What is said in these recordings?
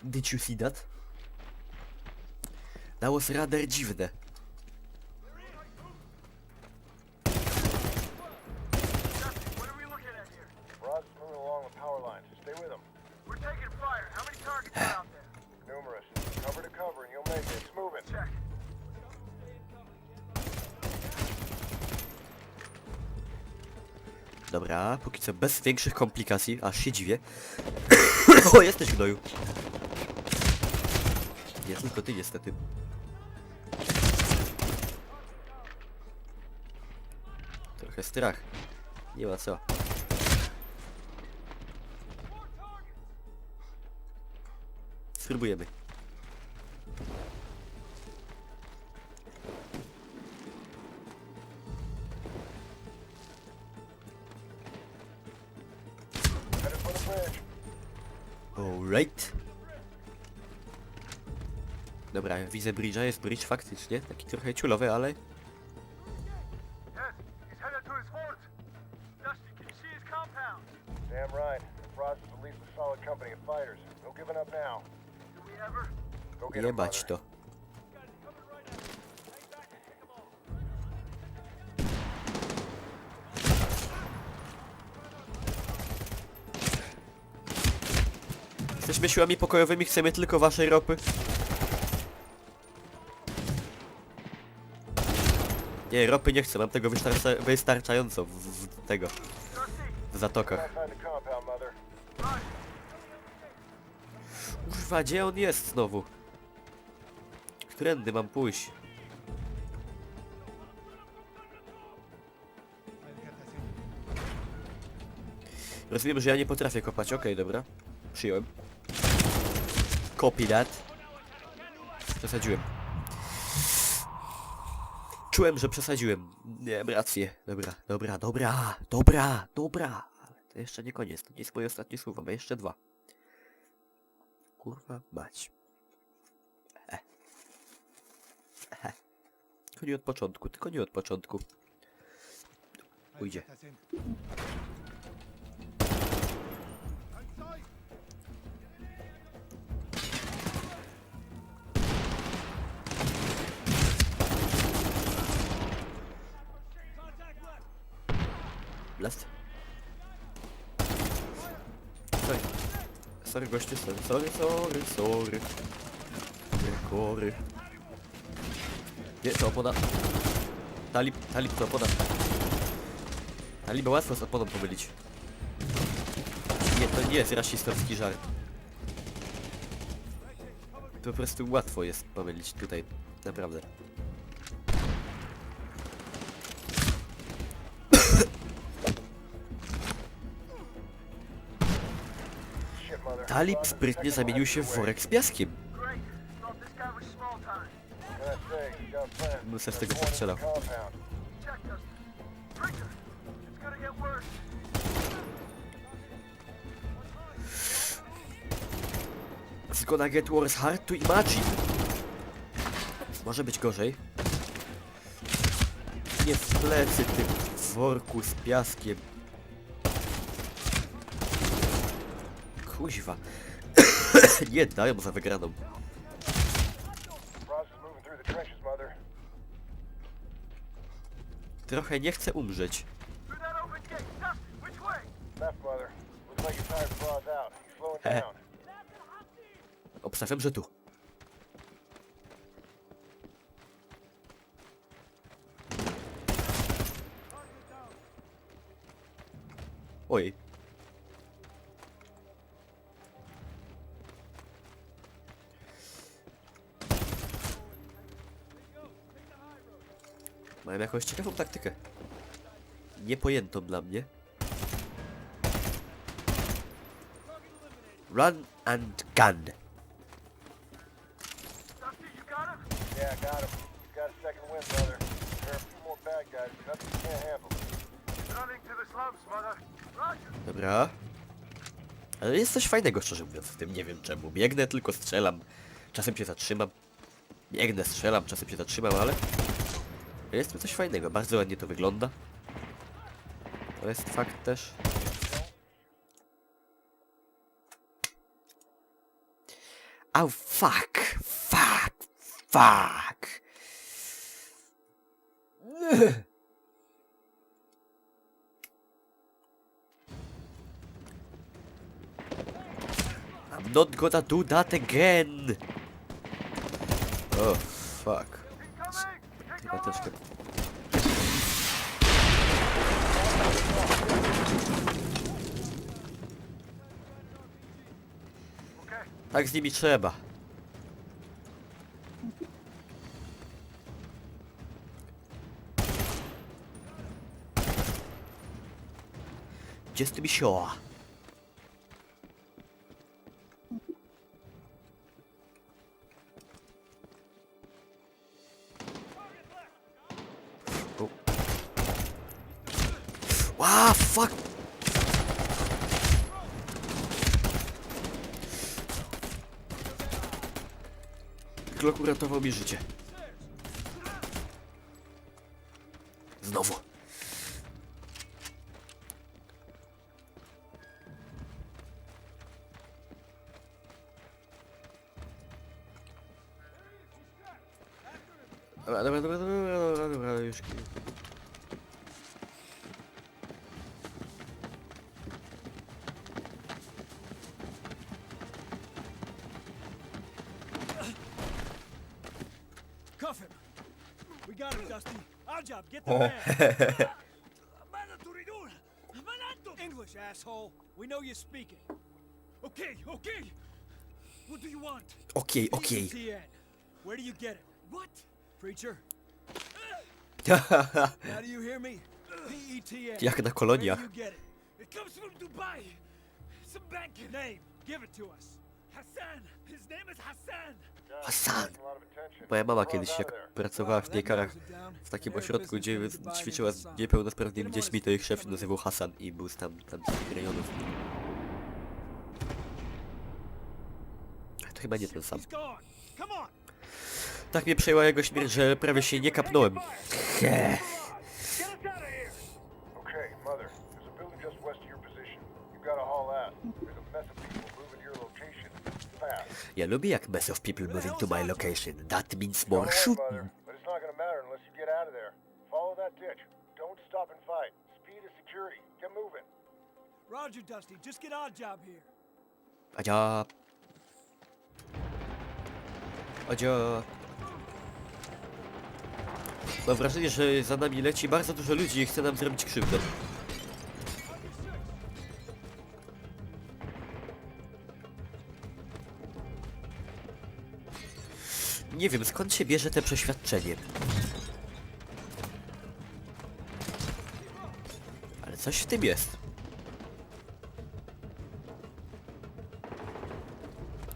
Did you see that? That was rather dziwne. Dobra, póki co bez większych komplikacji, aż się dziwię. O, jesteś gnoju. Nie tylko ty niestety. Trochę strach. Nie ma co. Spróbujemy. Alright. Dobra, widzę bridge'a, jest bridge faktycznie. Taki trochę ciulowy, ale... Jebać to. Jesteśmy siłami pokojowymi, chcemy tylko waszej ropy. Nie, ropy nie chcę, mam tego wystarczająco w tego. W zatokach. Kurwa, gdzie on jest znowu? Którędy mam pójść? Rozumiem, że ja nie potrafię kopać, okej, dobra. Przyjąłem. Copy that. Przesadziłem. Czułem, że przesadziłem. Miałem rację. Dobra. Ale to jeszcze nie koniec. To nie jest moje ostatnie słowo. Mam jeszcze dwa. Kurwa mać. Tylko nie od początku. Ujdzie. Blast. Sorry gościu, sorry. Kory. Nie, to opoda. Talib to opoda. Taliba łatwo z opodą pomylić. Nie, to nie jest rasistowski żart. To po prostu łatwo jest pomylić tutaj, naprawdę. Talib sprytnie zamienił się w worek z piaskiem. Bym se z tego postrzelał. It's gonna get worse, hard to imagine. Może być gorzej. Nie w plecy, ty w worku z piaskiem. Kuźwa. Nie dają za wygraną. Trochę nie chcę umrzeć. Obstawiam, że tu. Oj. Mają jakąś ciekawą taktykę. Niepojętą dla mnie. Run and gun. Dobra. Ale jest coś fajnego, szczerze mówiąc, w tym. Nie wiem czemu. Biegnę, tylko strzelam. Czasem się zatrzymam. Biegnę, strzelam, czasem się zatrzymam, ale... Jest tu coś fajnego. Bardzo ładnie to wygląda. To jest fakt też. Au, fuck! Fuck! Fuck! I'm not gonna do that again! Oh, fuck. Chyba troszkę... Tak z nimi trzeba. Gdzie z tymi sioła? Wow, fuck! Glock uratował mi życie. Znowu. Dobra, już. Cuff him. We got him, Dusty. Our job, get the man. English, asshole. We know you're speaking. Okay, okay. What do you want? Okej, okej. PETN. Where do you get it? What? Preacher? Now do you hear me? PETN. Jak na Where koloniach. do you get it? It comes from Dubai. Some bank name. Give it to us. Hassan. His name is Hassan. Hassan! Moja mama kiedyś, jak pracowała w Niekarach, w takim ośrodku, gdzie ćwiczyła z niepełnosprawnymi dziećmi, to ich szef nazywał Hassan i był z tam z tych rejonów. To chyba nie ten sam. He's gone. Come on. Tak mnie przejęła jego śmierć, że prawie się nie kapnąłem. Get us out of here. Okay, Mother. There's a building just west of your position. You gotta haul out. There's a mess of people moving to your location. Fast. Ja lubię jak mess of people moving to my location. That means Don't more worry, shooting. Mother, but it's not gonna matter unless you get out of there. Follow that ditch. Don't stop and fight. Speed is security. Get moving. Roger, Dusty. Just get our job here. Adzia. Adzia. Mam wrażenie, że za nami leci bardzo dużo ludzi i chce nam zrobić krzywdę. Nie wiem, skąd się bierze te przeświadczenie. Ale coś w tym jest.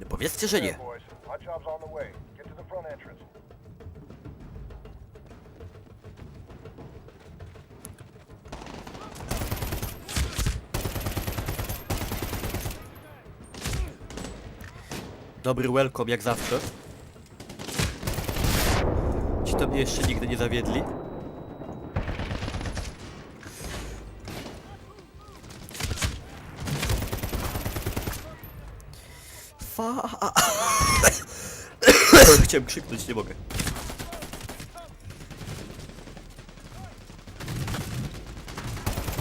No powiedzcie, że nie. There, boys. My job's on the way. Get to the front entrance. Dobry welcome jak zawsze. Ci to mnie jeszcze nigdy nie zawiedli. Chciałem krzyknąć, nie mogę.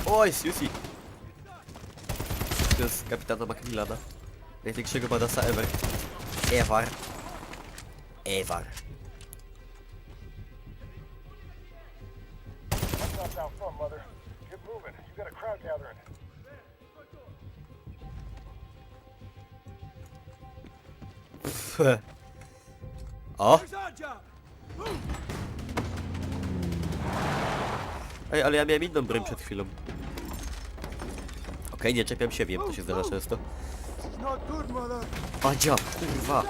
Oj, Susi. To jest kapitana Macmillana. Największego badasa ever. Ever. Ever. That's out front, Mother. Get moving. You got a crowd gathering. O! Here's our job. Ej, ale ja miałem inną broń przed chwilą. Okej, nie czepiam się, wiem, to się zdarza często. Not good, mother. Adzia, kurwa.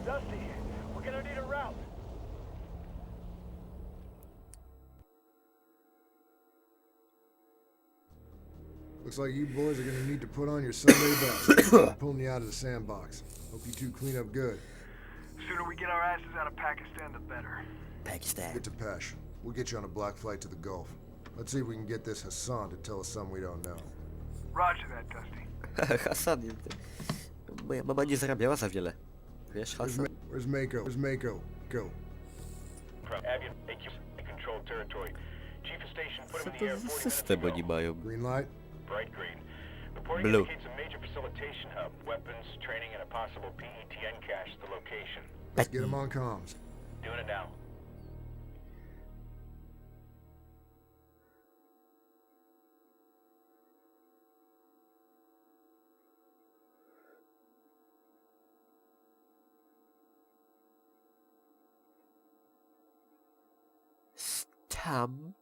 Dusty, we're gonna need a route. Looks like you boys are gonna need to put on your Sunday best. I'm pulling you out of the sandbox. Hope you two clean up good. Sooner we get our asses out of Pakistan, the better. Pakistan. Get to Pesh. We'll get you on a black flight to the Gulf. Let's see if we can get this Hassan to tell us something we don't know. Roger that, Dusty. Hasan, moja mama nie zarabiała za wiele. Wiesz, Hasan? Where's Mako? Where's Mako? Go. Avian, AQ, control territory. Chief of station, put Co him in the air to za 40 minutes system ago. oni mają? Green light? Bright green. Reporting Blue. indicates a major facilitation hub, weapons, training, and a possible PETN cache to the location. Let's get him on comms. Doing it now. Tam.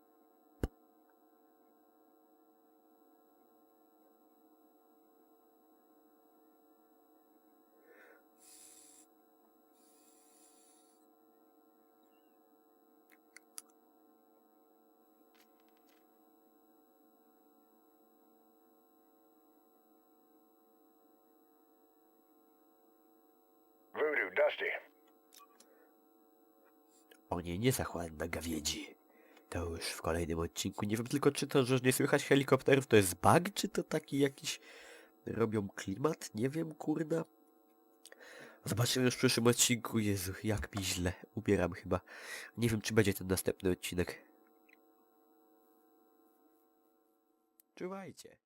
Voodoo, Dusty. O nie, nie zachłanna gawiedzi. To już w kolejnym odcinku. Nie wiem tylko, czy to, że nie słychać helikopterów, to jest bug, czy to taki jakiś... robią klimat? Nie wiem, kurna. Zobaczymy już w przyszłym odcinku. Jezu, jak mi źle. Umieram chyba. Nie wiem, czy będzie ten następny odcinek. Czuwajcie.